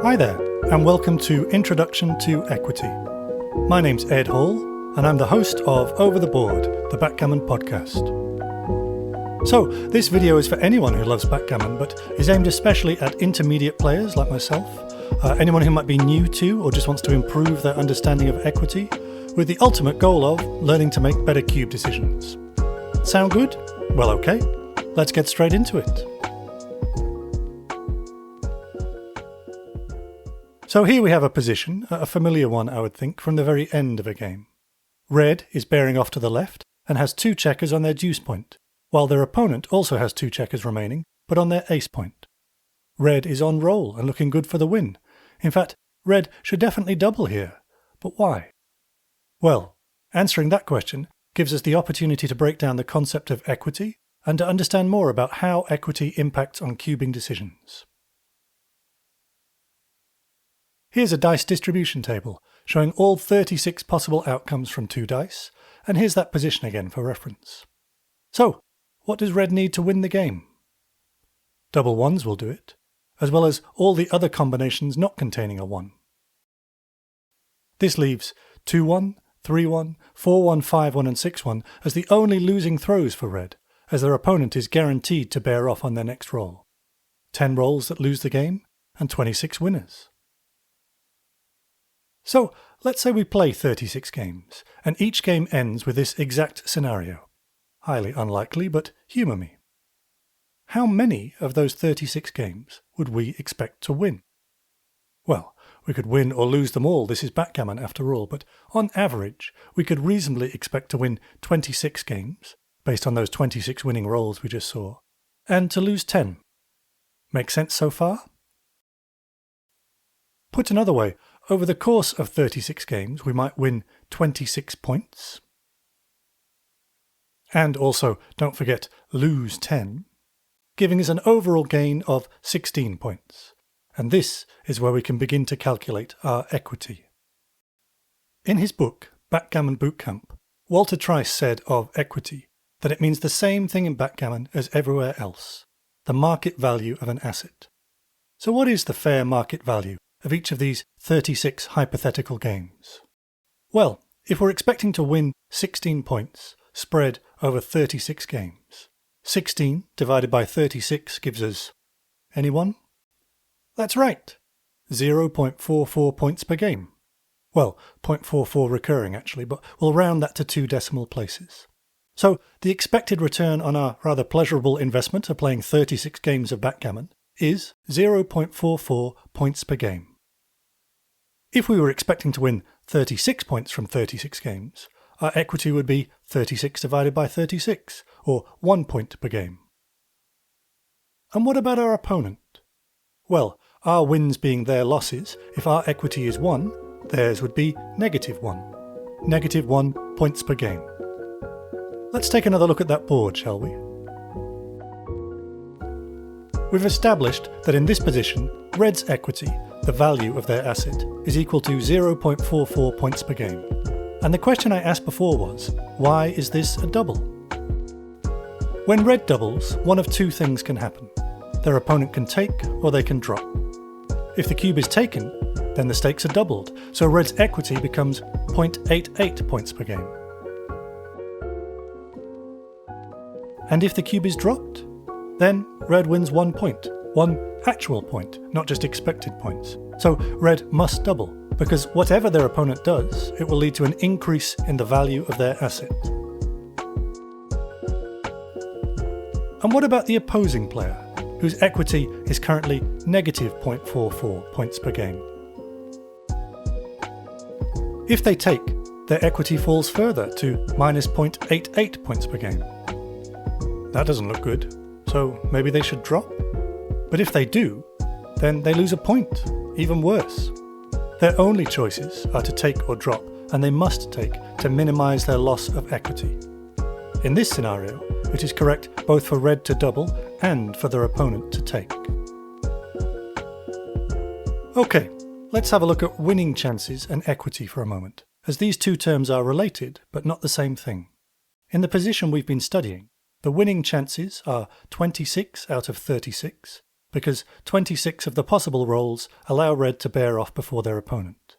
Hi there, and welcome to Introduction to Equity. My name's Ed Hall, and I'm the host of Over the Board, the Backgammon podcast. So, this video is for anyone who loves backgammon, but is aimed especially at intermediate players like myself, anyone who might be new to or just wants to improve their understanding of equity, with the ultimate goal of learning to make better cube decisions. Sound good? Well, okay. Let's get straight into it. So here we have a position, a familiar one I would think, from the very end of a game. Red is bearing off to the left and has 2 checkers on their deuce point, while their opponent also has 2 checkers remaining, but on their ace point. Red is on roll and looking good for the win. In fact, red should definitely double here. But why? Well, answering that question gives us the opportunity to break down the concept of equity and to understand more about how equity impacts on cubing decisions. Here's a dice distribution table showing all 36 possible outcomes from 2 dice, and here's that position again for reference. So, what does red need to win the game? Double ones will do it, as well as all the other combinations not containing a 1. This leaves 2-1, 3-1, 4-1, 5-1 and 6-1 as the only losing throws for red, as their opponent is guaranteed to bear off on their next roll. 10 rolls that lose the game, and 26 winners. So, let's say we play 36 games, and each game ends with this exact scenario. Highly unlikely, but humour me. How many of those 36 games would we expect to win? Well, we could win or lose them all, this is backgammon after all, but on average, we could reasonably expect to win 26 games, based on those 26 winning rolls we just saw, and to lose 10. Make sense so far? Put another way, over the course of 36 games, we might win 26 points. And also, don't forget, lose 10, giving us an overall gain of 16 points. And this is where we can begin to calculate our equity. In his book, Backgammon Bootcamp, Walter Trice said of equity that it means the same thing in backgammon as everywhere else, the market value of an asset. So what is the fair market value of each of these 36 hypothetical games? Well, if we're expecting to win 16 points spread over 36 games, 16 divided by 36 gives us, anyone? That's right, 0.44 points per game. Well, 0.44 recurring actually, but we'll round that to 2 decimal places. So the expected return on our rather pleasurable investment of playing 36 games of backgammon is 0.44 points per game. If we were expecting to win 36 points from 36 games, our equity would be 36 divided by 36, or 1 point per game. And what about our opponent? Well, our wins being their losses, if our equity is 1, theirs would be -1. -1 points per game. Let's take another look at that board, shall we? We've established that in this position, red's equity, the value of their asset, is equal to 0.44 points per game. And the question I asked before was, why is this a double? When red doubles, one of 2 things can happen. Their opponent can take or they can drop. If the cube is taken, then the stakes are doubled, so red's equity becomes 0.88 points per game. And if the cube is dropped, then red wins 1 point, 1 actual point, not just expected points. So red must double, because whatever their opponent does, it will lead to an increase in the value of their asset. And what about the opposing player, whose equity is currently -0.44 points per game? If they take, their equity falls further to -0.88 points per game. That doesn't look good, so maybe they should drop? But if they do, then they lose a point, even worse. Their only choices are to take or drop, and they must take to minimise their loss of equity. In this scenario, it is correct both for red to double and for their opponent to take. Okay, let's have a look at winning chances and equity for a moment, as these 2 terms are related but not the same thing. In the position we've been studying, the winning chances are 26 out of 36, because 26 of the possible rolls allow red to bear off before their opponent.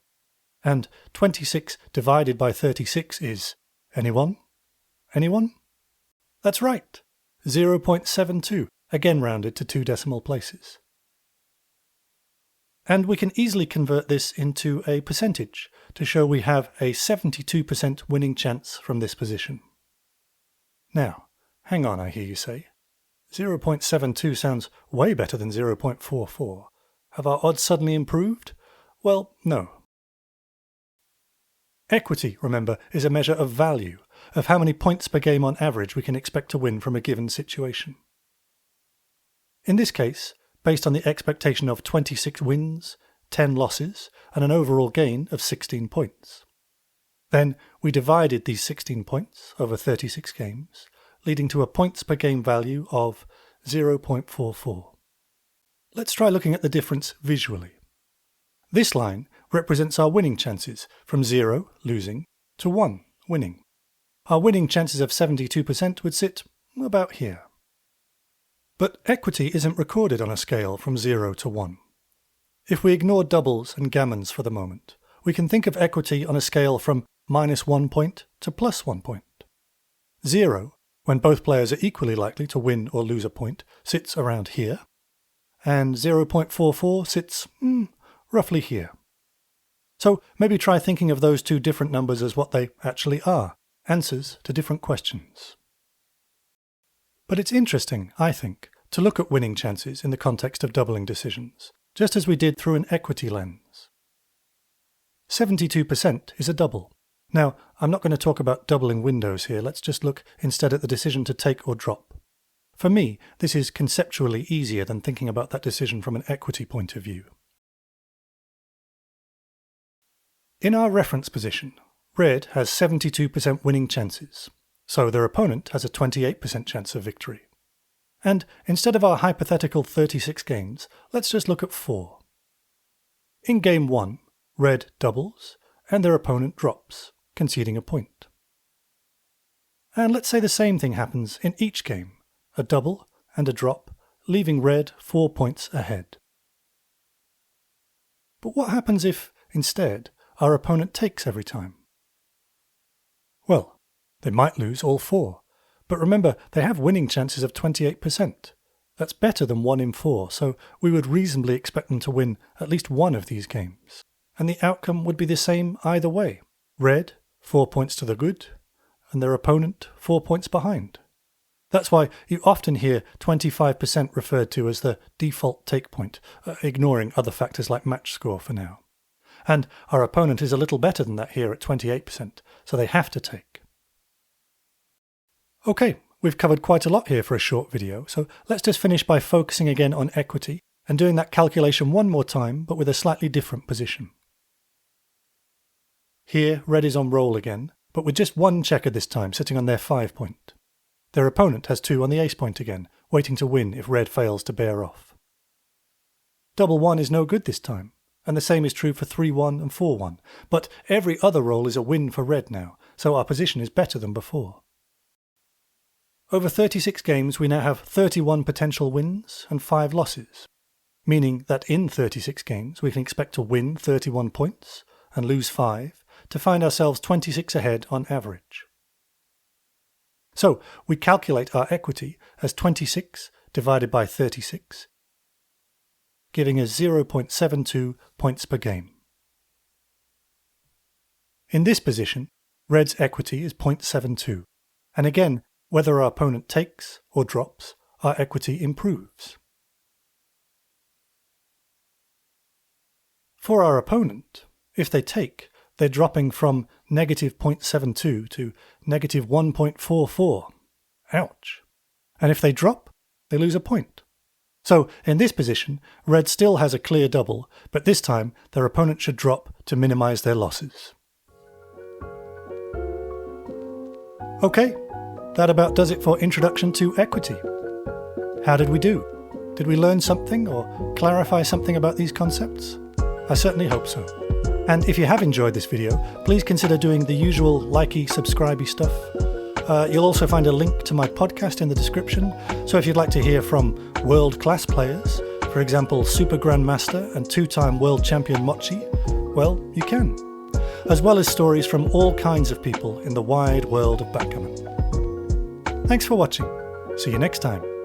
And 26 divided by 36 is, anyone? Anyone? That's right, 0.72, again rounded to 2 decimal places. And we can easily convert this into a percentage to show we have a 72% winning chance from this position. Now, hang on, I hear you say. 0.72 sounds way better than 0.44. Have our odds suddenly improved? Well, no. Equity, remember, is a measure of value, of how many points per game on average we can expect to win from a given situation. In this case, based on the expectation of 26 wins, 10 losses, and an overall gain of 16 points. Then we divided these 16 points over 36 games, leading to a points per game value of 0.44. Let's try looking at the difference visually. This line represents our winning chances from 0, losing, to 1, winning. Our winning chances of 72% would sit about here. But equity isn't recorded on a scale from 0 to 1. If we ignore doubles and gammons for the moment, we can think of equity on a scale from -1 point to +1 point. 0, when both players are equally likely to win or lose a point, sits around here, and 0.44 sits roughly here. So maybe try thinking of those two different numbers as what they actually are, answers to different questions. But it's interesting, I think, to look at winning chances in the context of doubling decisions, just as we did through an equity lens. 72% is a double. Now, I'm not going to talk about doubling windows here, let's just look instead at the decision to take or drop. For me, this is conceptually easier than thinking about that decision from an equity point of view. In our reference position, red has 72% winning chances, so their opponent has a 28% chance of victory. And instead of our hypothetical 36 games, let's just look at 4. In game 1, red doubles, and their opponent drops, conceding a point. And let's say the same thing happens in each game, a double and a drop, leaving red 4 points ahead. But what happens if, instead, our opponent takes every time? Well, they might lose all 4, but remember, they have winning chances of 28%. That's better than 1 in 4, so we would reasonably expect them to win at least one of these games. And the outcome would be the same either way. Red, 4 points to the good, and their opponent 4 points behind. That's why you often hear 25% referred to as the default take point, ignoring other factors like match score for now. And our opponent is a little better than that here at 28%, so they have to take. Okay, we've covered quite a lot here for a short video, so let's just finish by focusing again on equity and doing that calculation one more time, but with a slightly different position. Here, red is on roll again, but with just one checker this time, sitting on their 5 point. Their opponent has 2 on the ace point again, waiting to win if red fails to bear off. Double 1 is no good this time, and the same is true for 3-1 and 4-1, but every other roll is a win for red now, so our position is better than before. Over 36 games we now have 31 potential wins and 5 losses, meaning that in 36 games we can expect to win 31 points and lose 5 to find ourselves 26 ahead on average. So we calculate our equity as 26 divided by 36, giving us 0.72 points per game. In this position, red's equity is 0.72, and again, whether our opponent takes or drops, our equity improves. For our opponent, if they take, they're dropping from negative 0.72 to negative 1.44. Ouch. And if they drop, they lose a point. So, in this position, red still has a clear double, but this time their opponent should drop to minimise their losses. Okay, that about does it for Introduction to Equity. How did we do? Did we learn something or clarify something about these concepts? I certainly hope so. And if you have enjoyed this video, please consider doing the usual likey, subscribey stuff. You'll also find a link to my podcast in the description, so if you'd like to hear from world-class players for example Super Grandmaster and 2-time World Champion Mochi, well, you can. As well as stories from all kinds of people in the wide world of backgammon. Thanks for watching. See you next time.